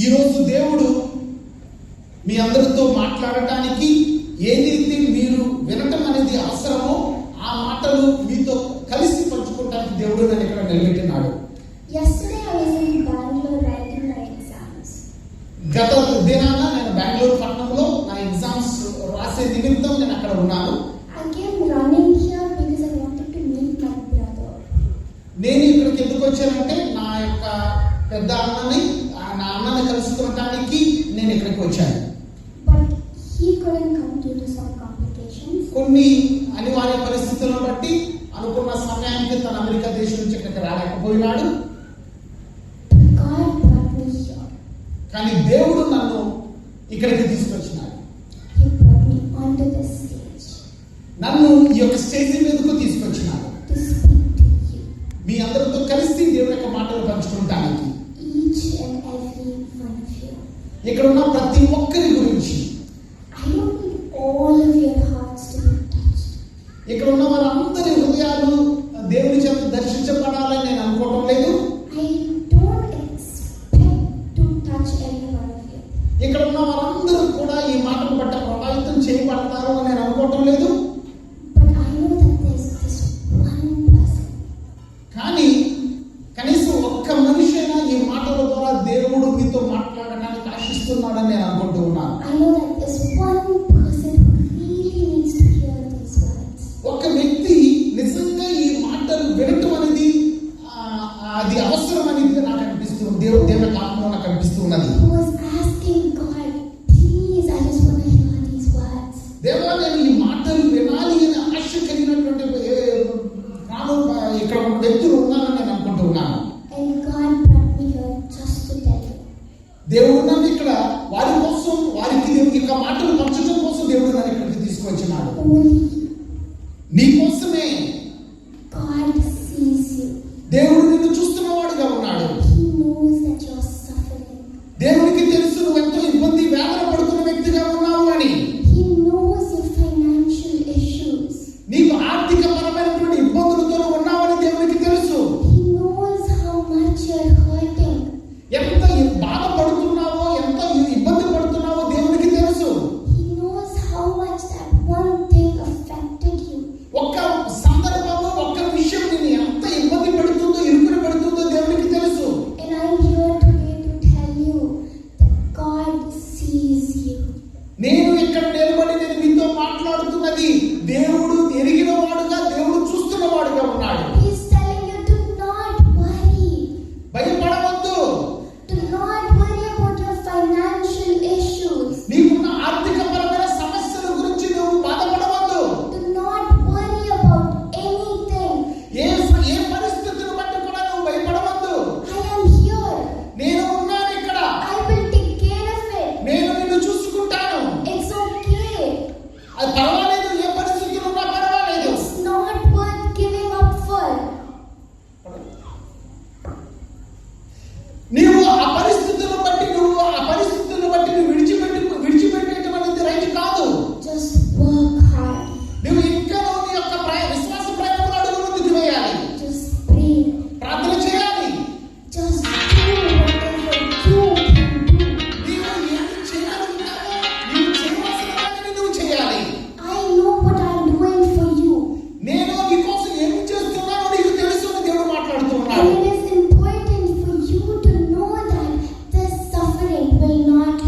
ఈరోజు దేవుడు మీ అందరితో మాట్లాడటానికి ఏదైతే మీరు వినటం అనేది అవసరమో ఆ మాటలు మీతో కలిసి పంచుకోవడానికి దేవుడు నన్ను ఇక్కడ నిలబెట్టినాడు. Yesterday I was in Bangalore writing my exams. గత దినాన నేను బెంగళూరు పట్టణంలో నా ఎగ్జామ్స్ రాసే నిమిత్తం నేను అక్కడ ఉన్నాను. I came running here because I wanted to meet my brother. నేను ఇక్కడికి ఎందుకు వచ్చానంటే నా యొక్క పెద్ద అన్నని నా అన్నని కలుసుకోవడానికి నేను ఇక్కడికి వచ్చాను. But he couldn't come due to some complications. కొన్ని అనివార్య పరిస్థితులను బట్టి అనుకున్న సమయానికి తన అమెరికా దేశం నుంచి ఇక్కడికి రాలేకపోయినాడు. God brought me here. కానీ దేవుడు నన్ను ఇక్కడికి తీసుకొచ్చినాడు. He brought me onto this stage. నన్ను ఈ యొక్క స్టేజ్ మీదకు తీసుకొచ్చినాడు. To speak to you. మీ అందరితో కలిసి దేవుని యొక్క మాటలు పంచుకుంటానికి. Each and every one of you. ఇక్కడ ఉన్న ప్రతి ఒక్కరి గురించి. I don't need all of your hearts to be touched. ఇక్కడ ఉన్న వారందరి హృదయాలు దేవుని చేత దర్శించబడాలని నేను అనుకోవటం లేదు. I don't expect to touch every one of you. ఇక్కడ ఉన్న వారందరూ కూడా ఈ మాటను బట్టి ప్రభావితం చేయబడతారు అని నేను అనుకోవటం లేదు. But I know that there's this one person. కానీ కనీసం ఒక్క మనిషి అయినా ఈ మాటల ద్వారా దేవుడు మీతో మాట్లాడడానికి ఆశిస్తున్నాడని నేను అనుకుంటూ ఉన్నాను. I know that there's one person who really needs to hear these words. ఒక వ్యక్తి నిజంగా ఈ మాటలు వినటం అనేది అది అవసరం అనేది నాకు అనిపిస్తుంది. దేవుని ఆత్మలో నాకు అనిపిస్తూ ఉన్నది. Who was asking God, please, I just want to hear these words. దేవా నేను ఈ మాటలు వినాలి అని ఆశ కలిగినటువంటి ఇక్కడ వ్యక్తులు ఉన్నారని నేను అనుకుంటూ ఉన్నాను. And God brought me here just to tell you. దేవుడు నన్ను ఇక్కడ వారి కోసం వారికి యొక్క మాటలు పంచడం కోసం దేవుడు నన్ను ఇక్కడికి తీసుకొచ్చినాడు. Only నీ కోసమే. God sees you. దేవుడు నిన్ను చూస్తున్నవాడుగా ఉన్నాడు. He knows that you're suffering. దేవునికి తెలుసు నువ్వు ఎంతో ఇబ్బంది వేదన పడుతున్న వ్యక్తిగా ఉన్నావు అని. He knows your financial issues. నీకు ఆర్థిక పరమైనటువంటి ఇబ్బందులతో ఉన్నావని దేవునికి తెలుసు. He knows how much you're hurting. ఎంత బాధపడుతున్నావో ఎంత ఇబ్బంది పడుతున్నావో దేవునికి తెలుసు. He knows how much that one thing affected you. ఒక్క సందర్భంలో ఒక్క విషయం నిన్ను ఎంత ఇబ్బంది పెడుతుందో ఇరుకుని పెడుతుందో దేవునికి తెలుసు. And I'm here today to tell you that God sees you. నేను ఇక్కడ నిలబడి నేను మీతో మాట్లాడుతున్నది దేవుడు ఎరిగిన వాడుగా దేవుడు చూస్తున్న వాడుగా ఉన్నాడు. He's telling you to not worry. భయపడవద్దు. Do not worry about your financial issues. నీకున్న ఆర్థిక పరమైన సమస్యల గురించి నువ్వు బాధపడవద్దు. Do not worry about anything. ఏ పరిస్థితులను బట్టి కూడా నువ్వు భయపడవద్దు. I am here. నేను ఉన్నాను ఇక్కడ. I will take care of it. నేను నిన్ను చూసుకుంటాను. It's okay. అది పర్వాలేదు. ఏ పరిస్థితులు ఉన్నా పర్వాలేదు. It's not worth giving up for. నీవు ఆ పరిస్థితులను బట్టి నువ్వు విడిచిపెట్టేటువంటిది రైట్ కాదు. Just work hard. నువ్వు ఇంకా నీ యొక్క విశ్వాస ప్రయాణంలో అడుగు ముందుకు వేయాలి. Just pray. ప్రార్థన చేయాలి. Just do whatever you can do. నీవు ఏమి చేయాలనుకున్నావో నీవు చేయవలసిన వాటిని నువ్వు చేయాలి. I know what I'm doing for you. నేను నీ కోసం ఏమి చేస్తున్నానో నీకు తెలుసు అని దేవుడు మాట్లాడుతూ And ఉన్నాడు. it is important for you to know that this suffering will not